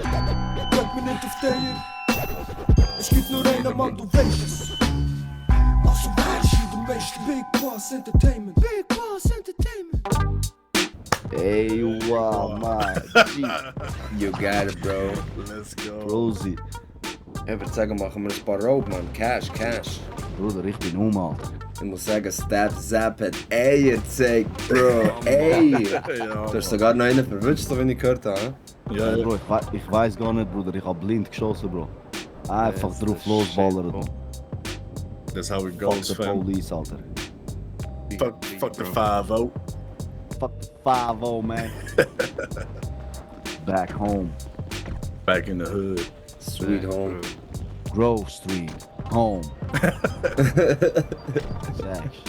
Brennt mir nicht auf dir. Es gibt nur einen Mann, du weißt es. Also weißt du, der Meister. Big Boss Entertainment. Big Boss Entertainment. Hey, wow, man. You got it, bro. Let's go. Rosie. Ich würde sagen, machen wir ein paar Rope, man. Cash. Bruder, ich bin Alter. Ich muss sagen, Zap hat Eier gezeigt, Bro. Ey! Du hast sogar noch einen verwünscht, so wie ich gehört habe. Ja, Bro, ich weiß gar nicht, Bruder. Ich hab blind geschossen, Bro. Einfach drauf losballern. that's how it Fuck goes, the fam. police, Alter. Fuck the 5-0. Fuck the 5-0, man. Back home. Back in the hood. Sweet home. Grove Street. Home.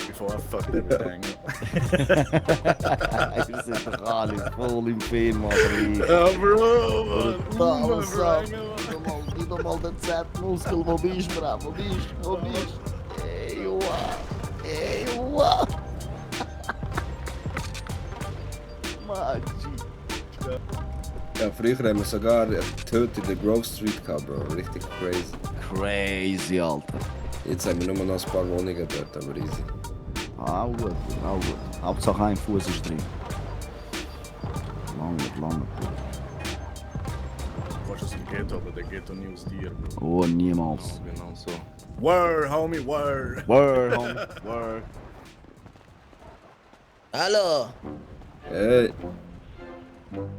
Before I fucked everything up. Wir sind doch alle voll im Film, Alter. Oh, bro. Brutal, was ab? Gib doch mal den Z-Muskel, wo bist du, Bro? Wo bist du? Ey, wow. Mann, Ja, früher haben wir sogar Töte in der Grove Street gehabt, Bro. Richtig crazy. crazy, Alter. Jetzt haben wir nur noch ein paar Wohnungen dort, aber easy. Auch gut. Hauptsache ein Fuß ist drin. Lange. Watch us in the ghetto, but the ghetto news dir, bro. Oh, niemals. Genau so. Word, homie, word. Word, homie. Word. Hallo, Hey,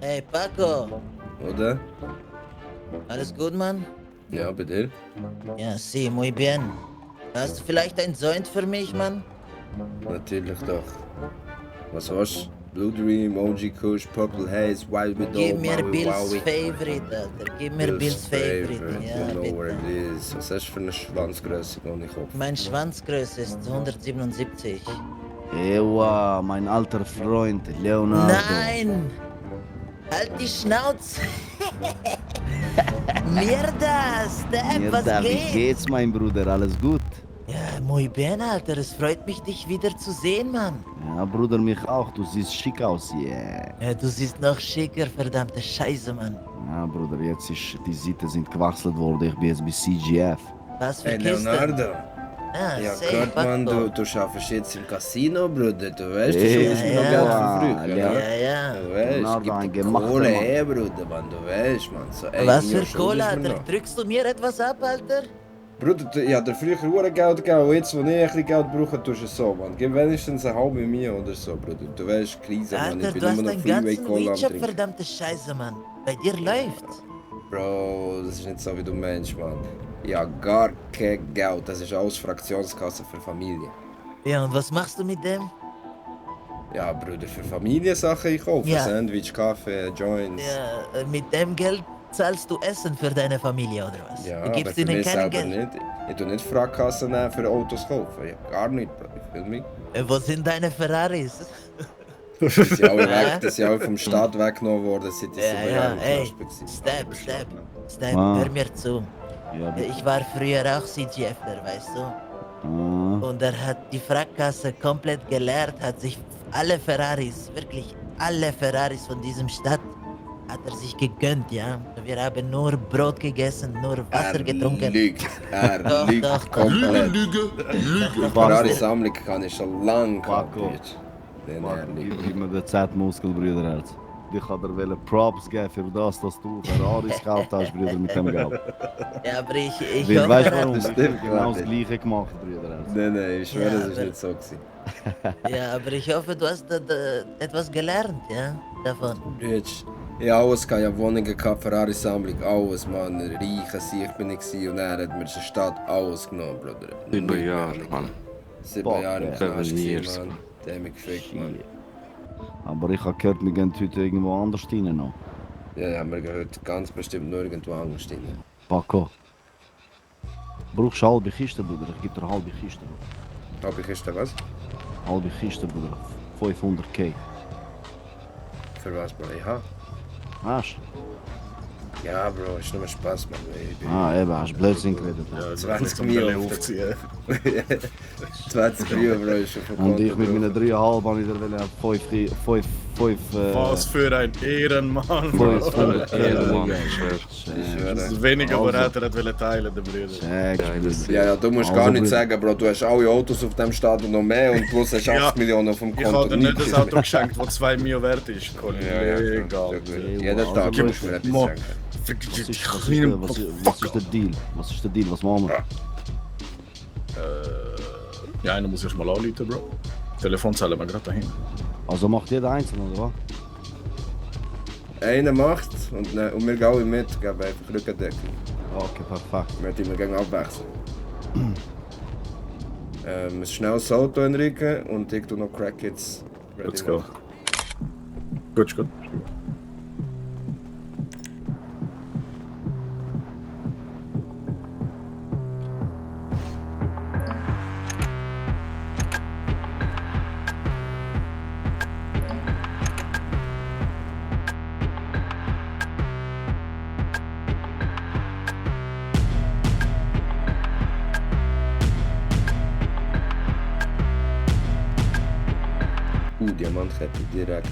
hey Paco, oder? alles gut, Mann? Ja, bei dir? Ja, sí, muy bien. Hast du vielleicht ein Joint für mich, Mann? Natürlich doch. Was hast du? Blue Dream, OG Kush, Purple Haze, Wild Widow, Gib mir Maui Bills Wowie. Favorite, Alter. Gib mir Bills Favorite. Ja, you know where bitte. it is. Was hast du für eine Schwanzgröße, die ich hoffe? Mein Schwanzgröße ist 177. Ewa, mein alter Freund Leonardo. Nein! Halt die Schnauze! Mierda, Step, was Mierda, wie geht? geht's, mein Bruder? Alles gut? Ja, muy bien, Alter. Es freut mich, dich wieder zu sehen, Mann. Ja, Bruder, mich auch. Du siehst schick aus, yeah. Ja, du siehst noch schicker, verdammte Scheiße, Mann. Ja, Bruder, jetzt ist die Seiten sind gewechselt worden. Ich bin jetzt bei CGF. Was für Hey Kiste? Leonardo! Ah, Ja, safe, gehört man, Paco. du arbeitest jetzt im Casino, Bruder. Du weißt, du Hey, schuldest mir noch ja, Geld ja, von früher, ja. oder? Ja, ja. Du weißt, Leonardo, gib ein die gemachter Kohle Mann. her, Bruder, man. Du weißt, man. So, ey, Was mir für schuldest Kohle, mir Alter? noch. Drückst du mir etwas ab, Alter? Bruder, ich hab dir früher Geld gegeben und jetzt, wo ich ein bisschen Geld brauche, tust du es so, man. Gib wenigstens eine halbe mir oder so, Bruder. Du weißt, Krise, man. Alter, Ich bin du hast immer noch einen Freeway ganzen Cola am Weed-Shop, trinken. verdammte Scheiße, Mann. Bei dir läuft's. Bro, das ist nicht so, wie du meinst, man. Ich hab gar kein Geld. Das ist alles Fraktionskasse für Familie. Ja, und was machst du mit dem? Ja, Bruder, für Familiensachen ich kaufe. Ja. Sandwich, Kaffee, Joints. Ja, mit dem Geld zahlst du Essen für deine Familie, oder was? Ja, Du aber gibst für ihnen mich kein selber Geld. nicht. Ich tu nicht Fragkassen nehmen für Autos kaufen. Ja, gar nicht, Bro. Ich will mich. Wo sind deine Ferraris? Die sind alle weg, die sind alle vom Staat weggenommen worden, seit ich Ja, 7 ja, Jahre im ey. Knast war. Step, Ah. hör mir zu. Ja, bitte. Ich war früher auch CGFler, weißt du? Ah, Und er hat die Fragkasse komplett geleert, hat sich alle Ferraris, wirklich alle Ferraris von diesem Stadt, hat er sich gegönnt, ja. Wir haben nur Brot gegessen, nur Wasser getrunken. Er Doch, lügt doch, doch. komplett. Doch, Ferrari-Sammlung kann ich schon lange haben, Paco. Bitch. Nein, er lügt. gib mir den Z-Muskel, Brüderherz. Ich kann dir Props geben für das, dass du Ferraris gekauft hast, Brüder, mit dem Geld. Ja, aber ich Weil, weißt du hoffe, warum? Das Ich stimmt habe genau gar das nicht. Gleiche gemacht, Brüderherz. Nein, ich schwöre, Ja, das ist aber- nicht so gewesen. ja, aber ich hoffe, du hast etwas gelernt, ja, davon. Bitch. Ja, alles kann ja Wohnungen gehabt, Ferrari-Sammlung, alles, man. Reiche Sieg bin ich gewesen und er hat mir die Stadt alles genommen, Bruder. 7 Jahre, Mann. 7 Fuck, Jahre im ja. Knast 7 years, gewesen, Mann. Der hat mich gefickt, Mann. Aber ich habe gehört, wir gehen heute irgendwo anders rein noch. Ja, wir gehen heute ganz bestimmt nirgendwo anders hin. Paco. Brauchst du halbe Kiste, Bruder? Ich gebe dir halbe Kiste. Hab ich erst was? Halbe Kiste, Bruder. 500k. Für was, Bro? Ja. Weißt Ja, Bro, ist nur Spaß, Mann. Ich bin du? Ah, eben, hast du Blödsinn geredet. Ja, 20 Mio Mio. aufziehen. 20 Euro, Bro, ist schon Und ich mit Konto meinen 3,5 habe ich dir 5 Was für ein Ehrenmann. 500 Euro, Mann. Das wenige, was er wollte teilen, der Bruder. Check. Ja, du musst Also, gar nicht Bruder. sagen, Bro, du hast alle Autos auf dem Start und noch mehr und plus hast 80 Ja. Millionen auf dem Ich Konto. habe dir nicht Nichts das ist Auto geschenkt, das 2 Mio wert ist. Ja, Kollege. gut. Ey, Jeden wow. Tag Also, musst du mir etwas Mo- sagen. Was ist der Deal? Was ist der Deal? Was machen wir? Ja, einer muss erst mal anrufen, Bro. Telefonzelle wir gerade dahin. Also macht jeder einzeln, oder was? Einer macht und wir gehen alle mit, geben einfach Rückendeckung. Okay, perfekt. Wir müssen immer abwechseln. Ein schnelles Auto, Enrique, und ich tu noch Crack Kids. ready Let's go. machen. Gut, gut. Diamantkette direkt.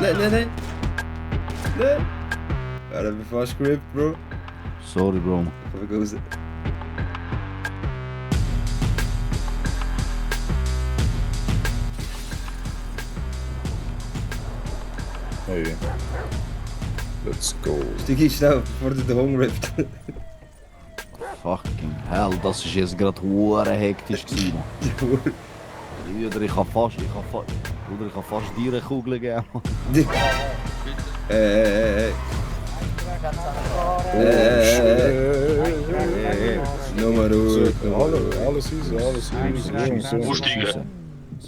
Nee. Nee. Ja, dat heb ik vast script, bro. Sorry, Bro. Even gozen. Hey. Let's go. Stukje snel, voordat de honger hebt. Fucking hell, das ist jetzt gerade hure hektisch gewesen. Bruder, ich hab fast dir eine Kugel gegeben. Hey. Noem maar ruhig. Alles easy, alles easy.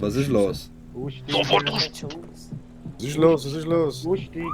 Was ist los? Sofort Was ist los, was ist los? Aussteigen.